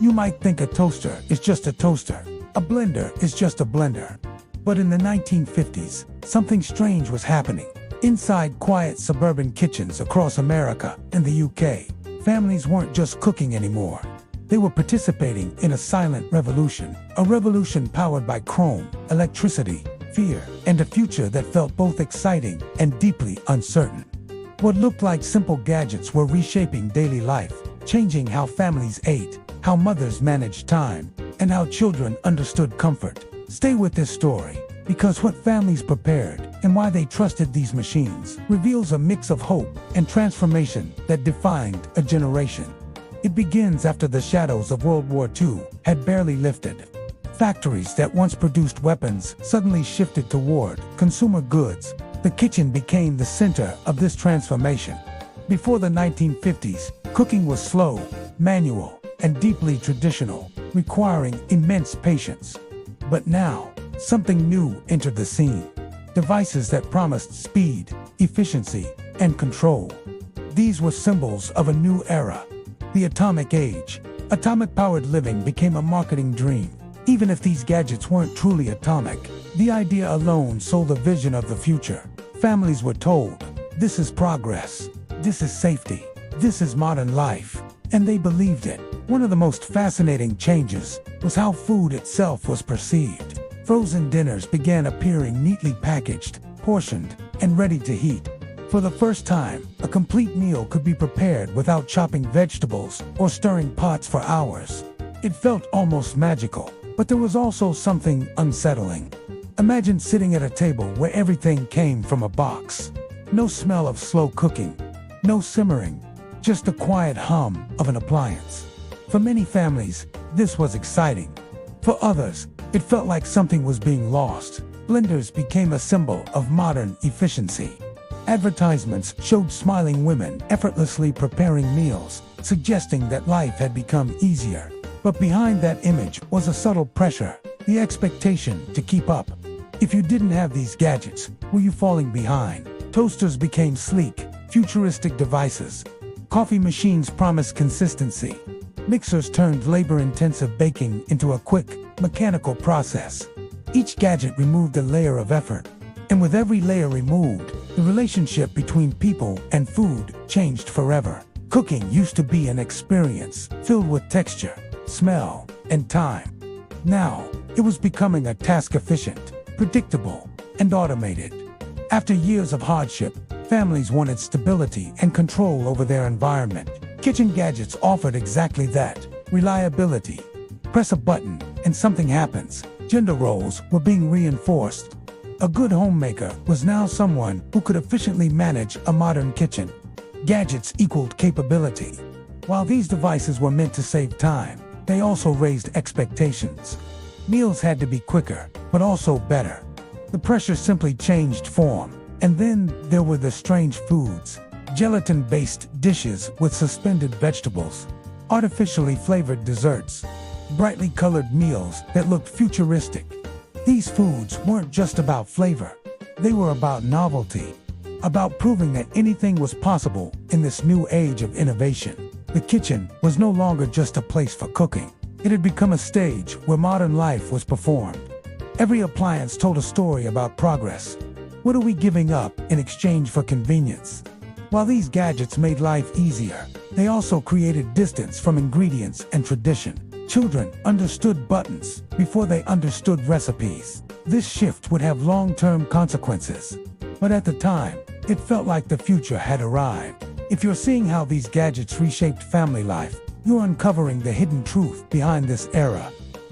You might think a toaster is just a toaster. A blender is just a blender. But in the 1950s, something strange was happening. Inside quiet suburban kitchens across America and the UK, families weren't just cooking anymore. They were participating in a silent revolution. A revolution powered by chrome, electricity, fear, and a future that felt both exciting and deeply uncertain. What looked like simple gadgets were reshaping daily life, changing how families ate, how mothers managed time, and how children understood comfort. Stay with this story, because what families prepared and why they trusted these machines reveals a mix of hope and transformation that defined a generation. It begins after the shadows of World War II had barely lifted. Factories that once produced weapons suddenly shifted toward consumer goods. The kitchen became the center of this transformation. Before the 1950s, cooking was slow, manual, and deeply traditional, requiring immense patience. But now, something new entered the scene. Devices that promised speed, efficiency, and control. These were symbols of a new era. The atomic age. Atomic-powered living became a marketing dream. Even if these gadgets weren't truly atomic, the idea alone sold a vision of the future. Families were told, this is progress, this is safety, this is modern life, and they believed it. One of the most fascinating changes was how food itself was perceived. Frozen dinners began appearing neatly packaged, portioned, and ready to heat. For the first time, a complete meal could be prepared without chopping vegetables or stirring pots for hours. It felt almost magical, but there was also something unsettling. Imagine sitting at a table where everything came from a box. No smell of slow cooking, no simmering, just the quiet hum of an appliance. For many families, this was exciting. For others, it felt like something was being lost. Blenders became a symbol of modern efficiency. Advertisements showed smiling women effortlessly preparing meals, suggesting that life had become easier. But behind that image was a subtle pressure, the expectation to keep up. If you didn't have these gadgets, were you falling behind? Toasters became sleek, futuristic devices. Coffee machines promised consistency. Mixers turned labor-intensive baking into a quick, mechanical process. Each gadget removed a layer of effort. And with every layer removed, the relationship between people and food changed forever. Cooking used to be an experience filled with texture, smell, and time. Now, it was becoming a task efficient, predictable, and automated. After years of hardship, families wanted stability and control over their environment. Kitchen gadgets offered exactly that: reliability. Press a button, and something happens. Gender roles were being reinforced. A good homemaker was now someone who could efficiently manage a modern kitchen. Gadgets equaled capability. While these devices were meant to save time, they also raised expectations. Meals had to be quicker, but also better. The pressure simply changed form. And then there were the strange foods. Gelatin-based dishes with suspended vegetables. Artificially flavored desserts. Brightly colored meals that looked futuristic. These foods weren't just about flavor. They were about novelty. About proving that anything was possible in this new age of innovation. The kitchen was no longer just a place for cooking. It had become a stage where modern life was performed. Every appliance told a story about progress. What are we giving up in exchange for convenience? While these gadgets made life easier, they also created distance from ingredients and tradition. Children understood buttons before they understood recipes. This shift would have long-term consequences. But at the time, it felt like the future had arrived. If you're seeing how these gadgets reshaped family life, you're uncovering the hidden truth behind this era.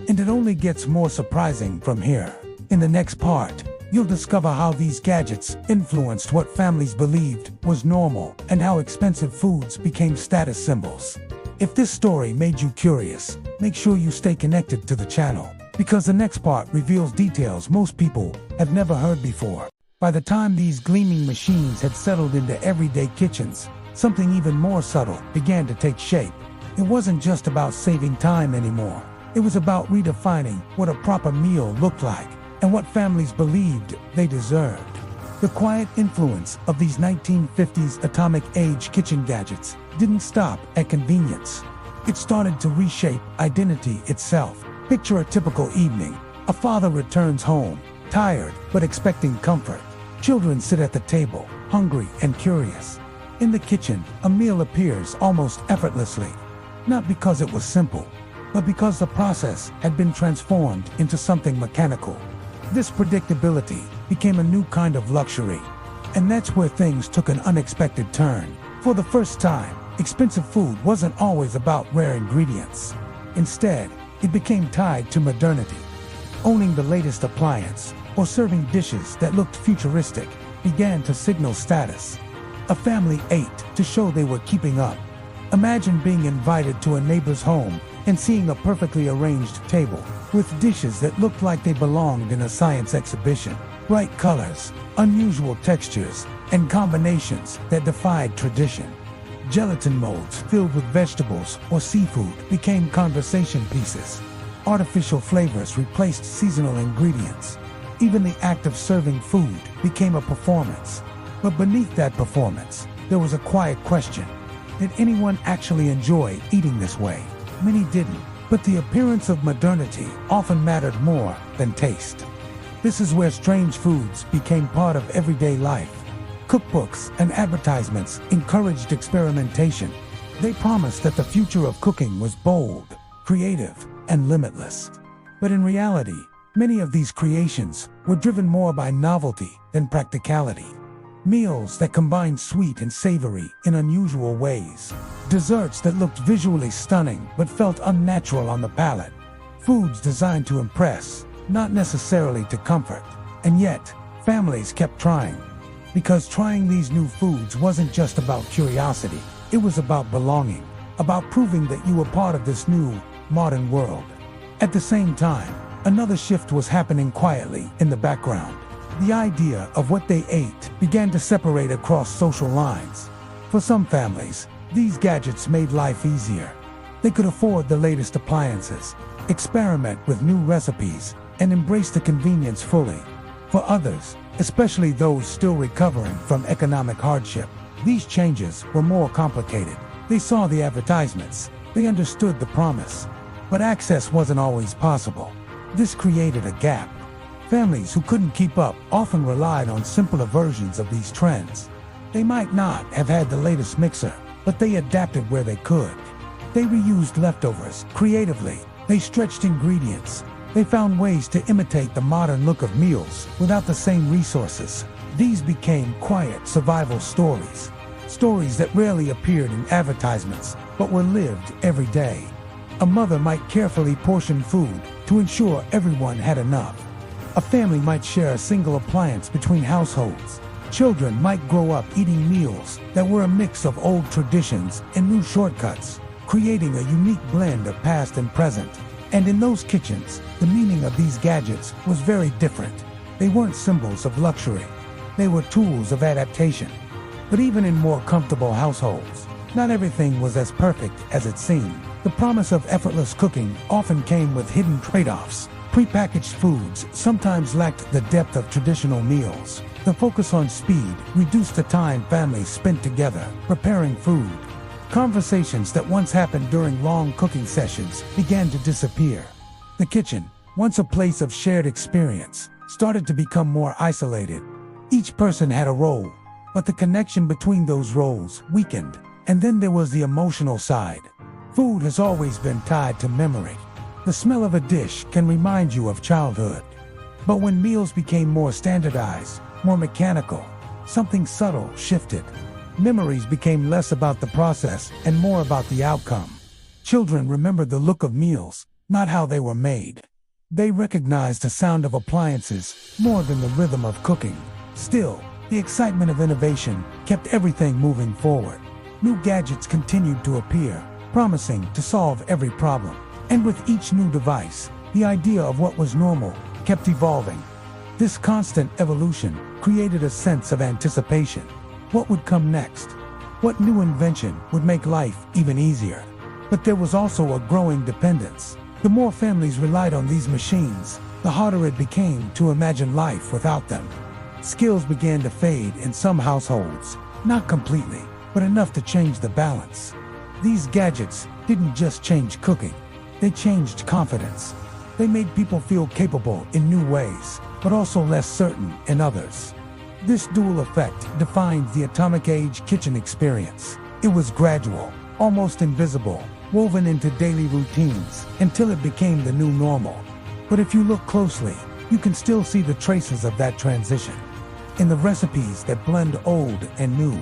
And it only gets more surprising from here. In the next part, you'll discover how these gadgets influenced what families believed was normal and how expensive foods became status symbols. If this story made you curious, make sure you stay connected to the channel, because the next part reveals details most people have never heard before. By the time these gleaming machines had settled into everyday kitchens, something even more subtle began to take shape. It wasn't just about saving time anymore. It was about redefining what a proper meal looked like and what families believed they deserved. The quiet influence of these 1950s atomic age kitchen gadgets didn't stop at convenience. It started to reshape identity itself. Picture a typical evening. A father returns home, tired but expecting comfort. Children sit at the table, hungry and curious. In the kitchen, a meal appears almost effortlessly. Not because it was simple, but because the process had been transformed into something mechanical. This predictability became a new kind of luxury. And that's where things took an unexpected turn. For the first time, expensive food wasn't always about rare ingredients. Instead, it became tied to modernity. Owning the latest appliance or serving dishes that looked futuristic began to signal status. A family ate to show they were keeping up. Imagine being invited to a neighbor's home and seeing a perfectly arranged table with dishes that looked like they belonged in a science exhibition. Bright colors, unusual textures, and combinations that defied tradition. Gelatin molds filled with vegetables or seafood became conversation pieces. Artificial flavors replaced seasonal ingredients. Even the act of serving food became a performance. But beneath that performance, there was a quiet question. Did anyone actually enjoy eating this way? Many didn't, but the appearance of modernity often mattered more than taste. This is where strange foods became part of everyday life. Cookbooks and advertisements encouraged experimentation. They promised that the future of cooking was bold, creative, and limitless. But in reality, many of these creations were driven more by novelty than practicality. Meals that combined sweet and savory in unusual ways. Desserts that looked visually stunning but felt unnatural on the palate. Foods designed to impress, not necessarily to comfort. And yet, families kept trying. Because trying these new foods wasn't just about curiosity. It was about belonging, about proving that you were part of this new, modern world. At the same time, another shift was happening quietly in the background. The idea of what they ate began to separate across social lines. For some families, these gadgets made life easier. They could afford the latest appliances, experiment with new recipes, and embrace the convenience fully. For others, especially those still recovering from economic hardship, these changes were more complicated. They saw the advertisements, they understood the promise, but access wasn't always possible. This created a gap. Families who couldn't keep up often relied on simpler versions of these trends. They might not have had the latest mixer, but they adapted where they could. They reused leftovers creatively. They stretched ingredients. They found ways to imitate the modern look of meals without the same resources. These became quiet survival stories. Stories that rarely appeared in advertisements, but were lived every day. A mother might carefully portion food to ensure everyone had enough. A family might share a single appliance between households. Children might grow up eating meals that were a mix of old traditions and new shortcuts, creating a unique blend of past and present. And in those kitchens, the meaning of these gadgets was very different. They weren't symbols of luxury. They were tools of adaptation. But even in more comfortable households, not everything was as perfect as it seemed. The promise of effortless cooking often came with hidden trade-offs. Prepackaged foods sometimes lacked the depth of traditional meals. The focus on speed reduced the time families spent together preparing food. Conversations that once happened during long cooking sessions began to disappear. The kitchen, once a place of shared experience, started to become more isolated. Each person had a role, but the connection between those roles weakened. And then there was the emotional side. Food has always been tied to memory. The smell of a dish can remind you of childhood. But when meals became more standardized, more mechanical, something subtle shifted. Memories became less about the process and more about the outcome. Children remembered the look of meals, not how they were made. They recognized the sound of appliances more than the rhythm of cooking. Still, the excitement of innovation kept everything moving forward. New gadgets continued to appear, promising to solve every problem. And with each new device, the idea of what was normal kept evolving. This constant evolution created a sense of anticipation. What would come next? What new invention would make life even easier? But there was also a growing dependence. The more families relied on these machines, the harder it became to imagine life without them. Skills began to fade in some households, not completely, but enough to change the balance. These gadgets didn't just change cooking, they changed confidence. They made people feel capable in new ways, but also less certain in others. This dual effect defines the atomic age kitchen experience. It was gradual, almost invisible, woven into daily routines until it became the new normal. But if you look closely, you can still see the traces of that transition. In the recipes that blend old and new.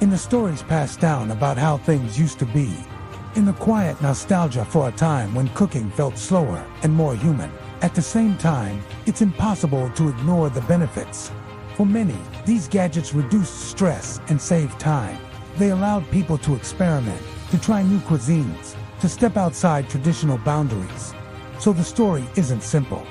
In the stories passed down about how things used to be. In the quiet nostalgia for a time when cooking felt slower and more human. At the same time, it's impossible to ignore the benefits. For many, these gadgets reduced stress and saved time. They allowed people to experiment, to try new cuisines, to step outside traditional boundaries. So the story isn't simple.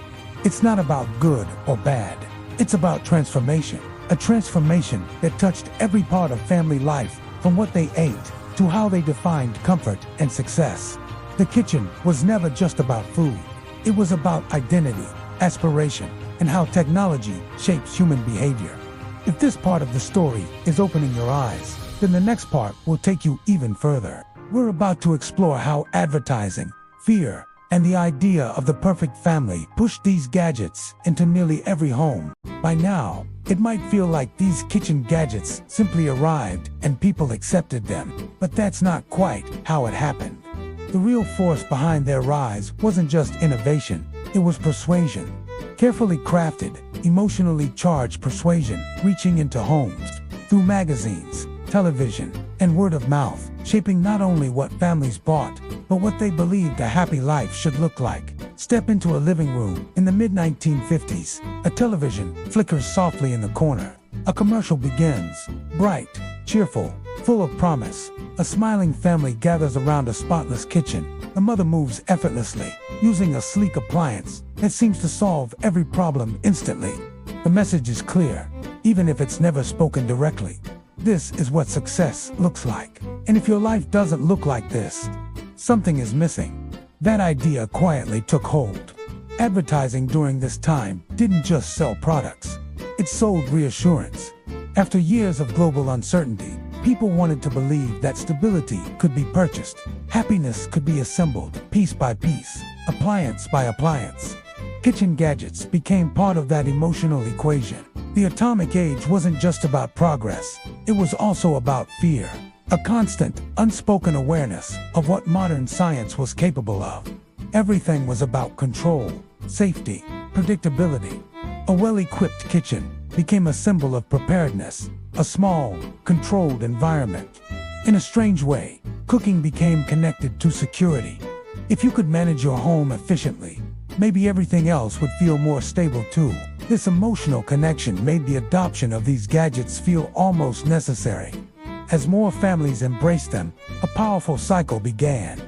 It's not about good or bad. It's about transformation. A transformation that touched every part of family life, from what they ate to how they defined comfort and success. The kitchen was never just about food. It was about identity, aspiration, and how technology shapes human behavior. If this part of the story is opening your eyes, then the next part will take you even further. We're about to explore how advertising, fear, and the idea of the perfect family pushed these gadgets into nearly every home. By now, it might feel like these kitchen gadgets simply arrived and people accepted them, but that's not quite how it happened. The real force behind their rise wasn't just innovation, it was persuasion. Carefully crafted, emotionally charged persuasion reaching into homes through magazines, television, and word of mouth, shaping not only what families bought, but what they believed a happy life should look like. Step into a living room in the mid-1950s. A television flickers softly in the corner. A commercial begins, bright, cheerful, full of promise. A smiling family gathers around a spotless kitchen. The mother moves effortlessly, using a sleek appliance that seems to solve every problem instantly. The message is clear, even if it's never spoken directly. This is what success looks like. And if your life doesn't look like this, something is missing. That idea quietly took hold. Advertising during this time didn't just sell products. It sold reassurance. After years of global uncertainty, people wanted to believe that stability could be purchased. Happiness could be assembled piece by piece, appliance by appliance. Kitchen gadgets became part of that emotional equation. The atomic age wasn't just about progress. It was also about fear. A constant, unspoken awareness of what modern science was capable of. Everything was about control, safety, predictability. A well-equipped kitchen became a symbol of preparedness, a small, controlled environment. In a strange way, cooking became connected to security. If you could manage your home efficiently, maybe everything else would feel more stable too. This emotional connection made the adoption of these gadgets feel almost necessary. As more families embraced them, a powerful cycle began.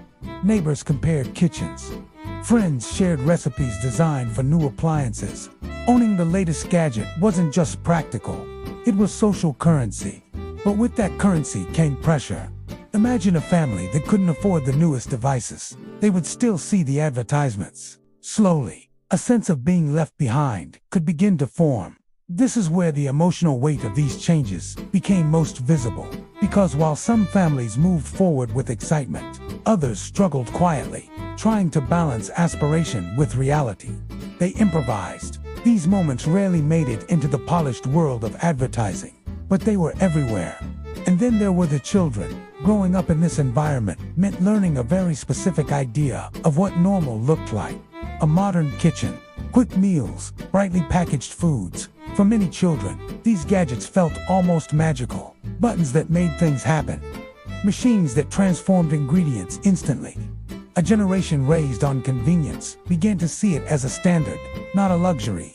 Neighbors compared kitchens. Friends shared recipes designed for new appliances. Owning the latest gadget wasn't just practical, it was social currency. But with that currency came pressure. Imagine a family that couldn't afford the newest devices. They would still see the advertisements. Slowly, a sense of being left behind could begin to form. This is where the emotional weight of these changes became most visible. Because while some families moved forward with excitement, others struggled quietly, trying to balance aspiration with reality. They improvised. These moments rarely made it into the polished world of advertising, but they were everywhere. And then there were the children. Growing up in this environment meant learning a very specific idea of what normal looked like. A modern kitchen, quick meals, brightly packaged foods. For many children, these gadgets felt almost magical. Buttons that made things happen. Machines that transformed ingredients instantly. A generation raised on convenience began to see it as a standard, not a luxury.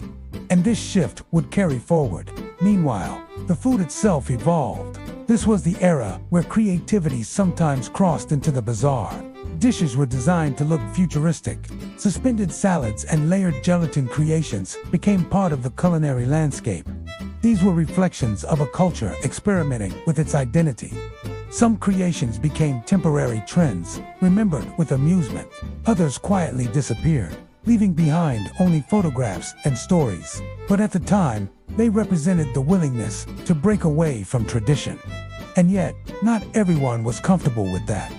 And this shift would carry forward. Meanwhile, the food itself evolved. This was the era where creativity sometimes crossed into the bizarre. Dishes were designed to look futuristic. Suspended salads and layered gelatin creations became part of the culinary landscape. These were reflections of a culture experimenting with its identity. Some creations became temporary trends, remembered with amusement. Others quietly disappeared, leaving behind only photographs and stories. But at the time, they represented the willingness to break away from tradition. And yet, not everyone was comfortable with that.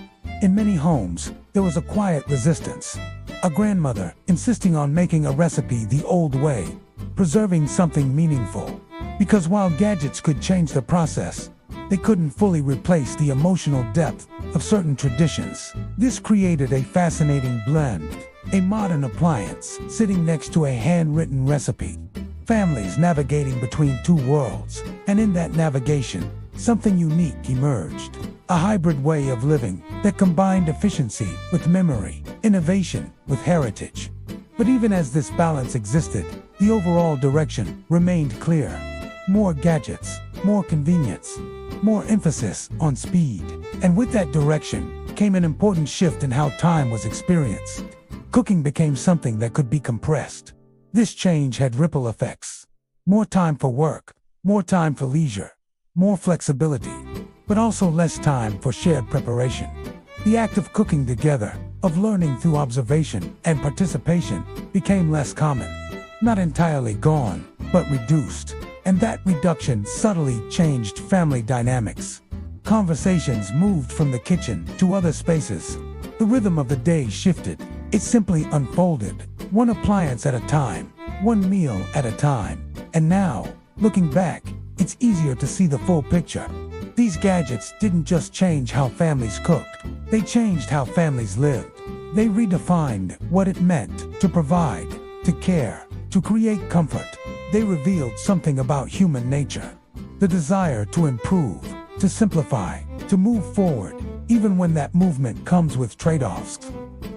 In many homes, there was a quiet resistance. A grandmother insisting on making a recipe the old way, preserving something meaningful. Because while gadgets could change the process, they couldn't fully replace the emotional depth of certain traditions. This created a fascinating blend, a modern appliance sitting next to a handwritten recipe. Families navigating between two worlds, and in that navigation, something unique emerged. A hybrid way of living that combined efficiency with memory, innovation with heritage. But even as this balance existed, the overall direction remained clear. More gadgets, more convenience, more emphasis on speed. And with that direction came an important shift in how time was experienced. Cooking became something that could be compressed. This change had ripple effects. More time for work, more time for leisure, more flexibility, but also less time for shared preparation. The act of cooking together, of learning through observation and participation, became less common. Not entirely gone, but reduced. And that reduction subtly changed family dynamics. Conversations moved from the kitchen to other spaces. The rhythm of the day shifted. It simply unfolded, one appliance at a time, one meal at a time. And now, looking back, it's easier to see the full picture. These gadgets didn't just change how families cooked, they changed how families lived. They redefined what it meant to provide, to care, to create comfort. They revealed something about human nature. The desire to improve, to simplify, to move forward, even when that movement comes with trade-offs.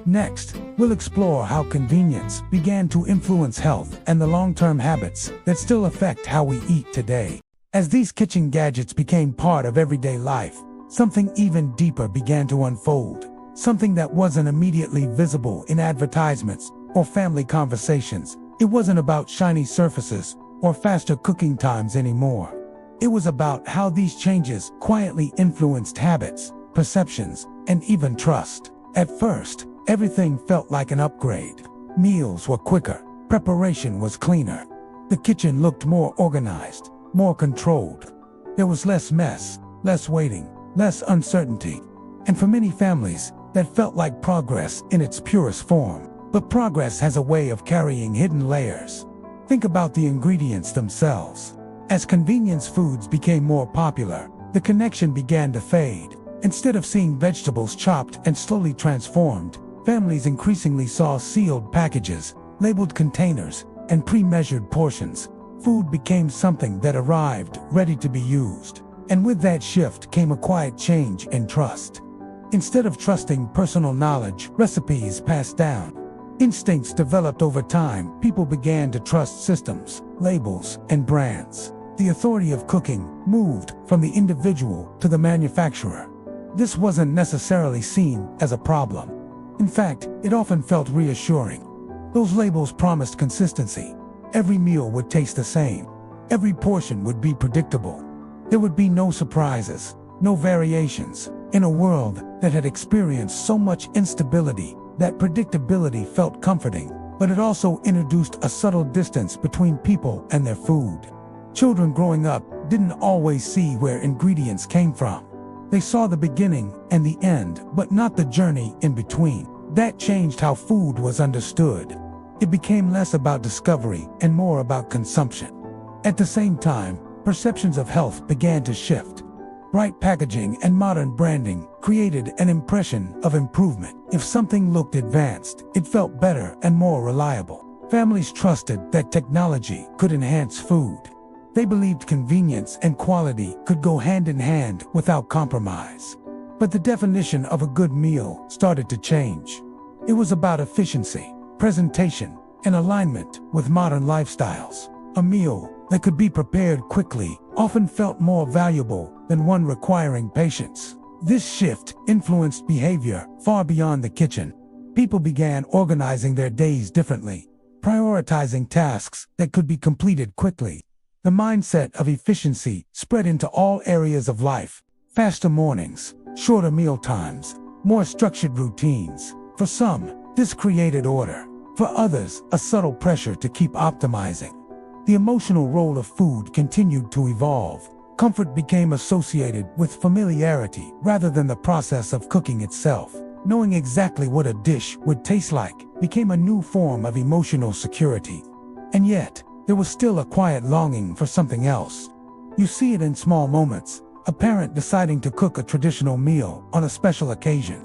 Next, we'll explore how convenience began to influence health and the long-term habits that still affect how we eat today. As these kitchen gadgets became part of everyday life, something even deeper began to unfold. Something that wasn't immediately visible in advertisements or family conversations. It wasn't about shiny surfaces or faster cooking times anymore. It was about how these changes quietly influenced habits, perceptions, and even trust. At first, everything felt like an upgrade. Meals were quicker, preparation was cleaner. The kitchen looked more organized, more controlled. There was less mess, less waiting, less uncertainty. And for many families, that felt like progress in its purest form. But progress has a way of carrying hidden layers. Think about the ingredients themselves. As convenience foods became more popular, the connection began to fade. Instead of seeing vegetables chopped and slowly transformed, families increasingly saw sealed packages, labeled containers, and pre-measured portions. Food became something that arrived ready to be used. And with that shift came a quiet change in trust. Instead of trusting personal knowledge, recipes passed down. Instincts developed over time. People began to trust systems, labels, and brands. The authority of cooking moved from the individual to the manufacturer. This wasn't necessarily seen as a problem. In fact, it often felt reassuring. Those labels promised consistency. Every meal would taste the same. Every portion would be predictable. There would be no surprises, no variations. In a world that had experienced so much instability, that predictability felt comforting, but it also introduced a subtle distance between people and their food. Children growing up didn't always see where ingredients came from. They saw the beginning and the end, but not the journey in between. That changed how food was understood. It became less about discovery and more about consumption. At the same time, perceptions of health began to shift. Bright packaging and modern branding created an impression of improvement. If something looked advanced, it felt better and more reliable. Families trusted that technology could enhance food. They believed convenience and quality could go hand in hand without compromise. But the definition of a good meal started to change. It was about efficiency, presentation, and alignment with modern lifestyles. A meal that could be prepared quickly often felt more valuable than one requiring patience. This shift influenced behavior far beyond the kitchen. People began organizing their days differently, prioritizing tasks that could be completed quickly. The mindset of efficiency spread into all areas of life. Faster mornings, shorter meal times, more structured routines. For some, this created order. For others, a subtle pressure to keep optimizing. The emotional role of food continued to evolve. Comfort became associated with familiarity rather than the process of cooking itself. Knowing exactly what a dish would taste like became a new form of emotional security. And yet, there was still a quiet longing for something else. You see it in small moments, a parent deciding to cook a traditional meal on a special occasion,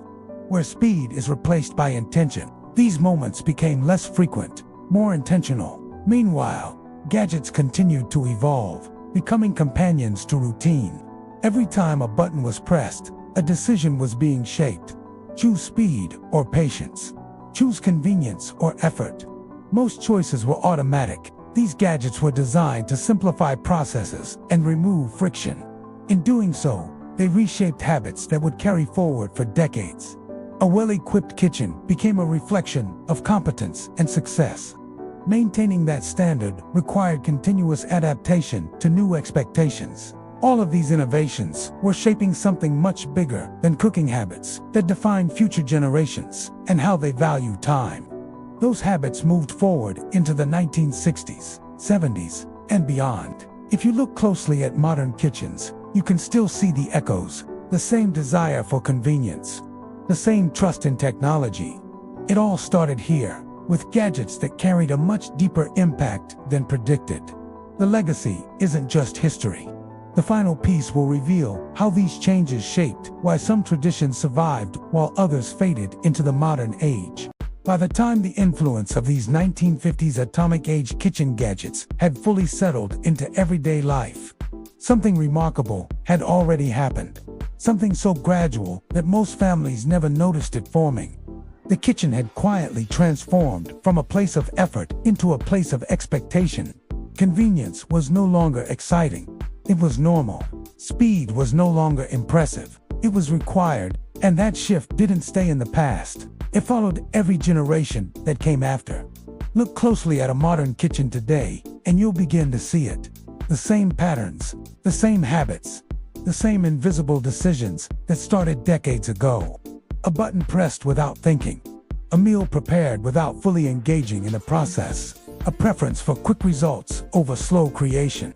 where speed is replaced by intention. These moments became less frequent, more intentional. Meanwhile, gadgets continued to evolve, becoming companions to routine. Every time a button was pressed, a decision was being shaped. Choose speed or patience. Choose convenience or effort. Most choices were automatic. These gadgets were designed to simplify processes and remove friction. In doing so, they reshaped habits that would carry forward for decades. A well-equipped kitchen became a reflection of competence and success. Maintaining that standard required continuous adaptation to new expectations. All of these innovations were shaping something much bigger than cooking habits that define future generations and how they value time. Those habits moved forward into the 1960s, 70s, and beyond. If you look closely at modern kitchens, you can still see the echoes, the same desire for convenience, the same trust in technology. It all started here, with gadgets that carried a much deeper impact than predicted. The legacy isn't just history. The final piece will reveal how these changes shaped why some traditions survived while others faded into the modern age. By the time the influence of these 1950s atomic-age kitchen gadgets had fully settled into everyday life, something remarkable had already happened. Something so gradual that most families never noticed it forming. The kitchen had quietly transformed from a place of effort into a place of expectation. Convenience was no longer exciting. It was normal. Speed was no longer impressive. It was required, and that shift didn't stay in the past. It followed every generation that came after. Look closely at a modern kitchen today, and you'll begin to see it. The same patterns, the same habits, the same invisible decisions that started decades ago. A button pressed without thinking. A meal prepared without fully engaging in the process. A preference for quick results over slow creation.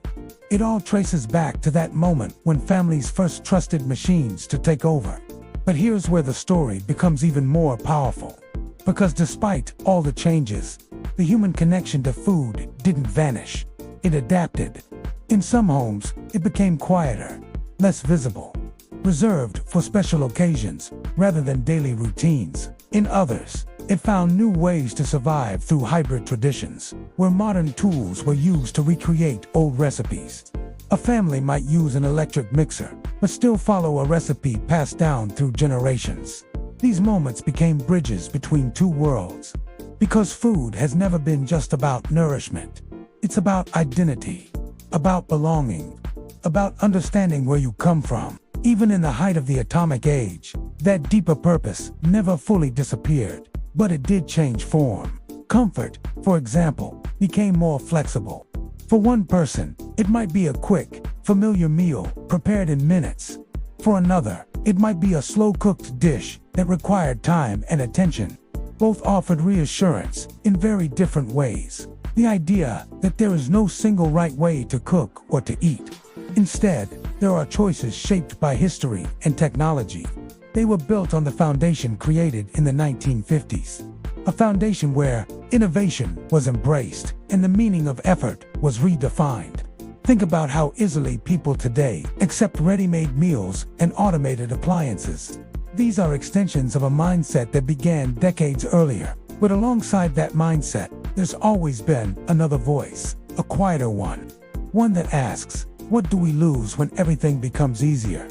It all traces back to that moment when families first trusted machines to take over. But here's where the story becomes even more powerful. Because despite all the changes, the human connection to food didn't vanish. It adapted. In some homes, it became quieter, less visible, reserved for special occasions rather than daily routines. In others, it found new ways to survive through hybrid traditions, where modern tools were used to recreate old recipes. A family might use an electric mixer, but still follow a recipe passed down through generations. These moments became bridges between two worlds. Because food has never been just about nourishment. It's about identity, about belonging, about understanding where you come from. Even in the height of the atomic age, that deeper purpose never fully disappeared, but it did change form. Comfort, for example, became more flexible. For one person, it might be a quick, familiar meal prepared in minutes. For another, it might be a slow-cooked dish that required time and attention. Both offered reassurance in very different ways. The idea that there is no single right way to cook or to eat. Instead, there are choices shaped by history and technology. They were built on the foundation created in the 1950s. A foundation where innovation was embraced and the meaning of effort was redefined. Think about how easily people today accept ready-made meals and automated appliances. These are extensions of a mindset that began decades earlier. But alongside that mindset, there's always been another voice, a quieter one. One that asks, what do we lose when everything becomes easier?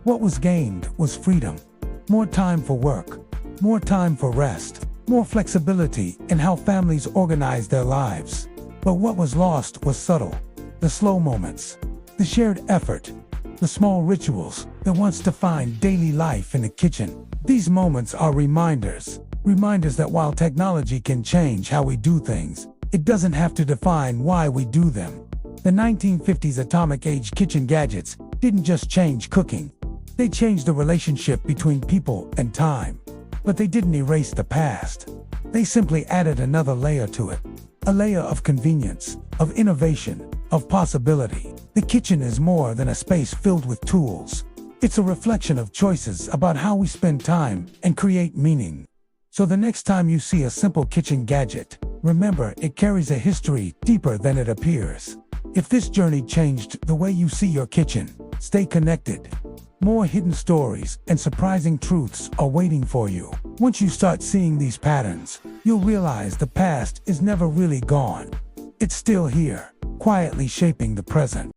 What was gained was freedom. More time for work, more time for rest, more flexibility in how families organize their lives. But what was lost was subtle. The slow moments, the shared effort, the small rituals that once defined daily life in the kitchen. These moments are reminders that while technology can change how we do things, it doesn't have to define why we do them. The 1950s atomic age kitchen gadgets didn't just change cooking. They changed the relationship between people and time. But they didn't erase the past. They simply added another layer to it. A layer of convenience, of innovation, of possibility. The kitchen is more than a space filled with tools. It's a reflection of choices about how we spend time and create meaning. So the next time you see a simple kitchen gadget, remember it carries a history deeper than it appears. If this journey changed the way you see your kitchen, stay connected. More hidden stories and surprising truths are waiting for you. Once you start seeing these patterns, you'll realize the past is never really gone. It's still here, quietly shaping the present.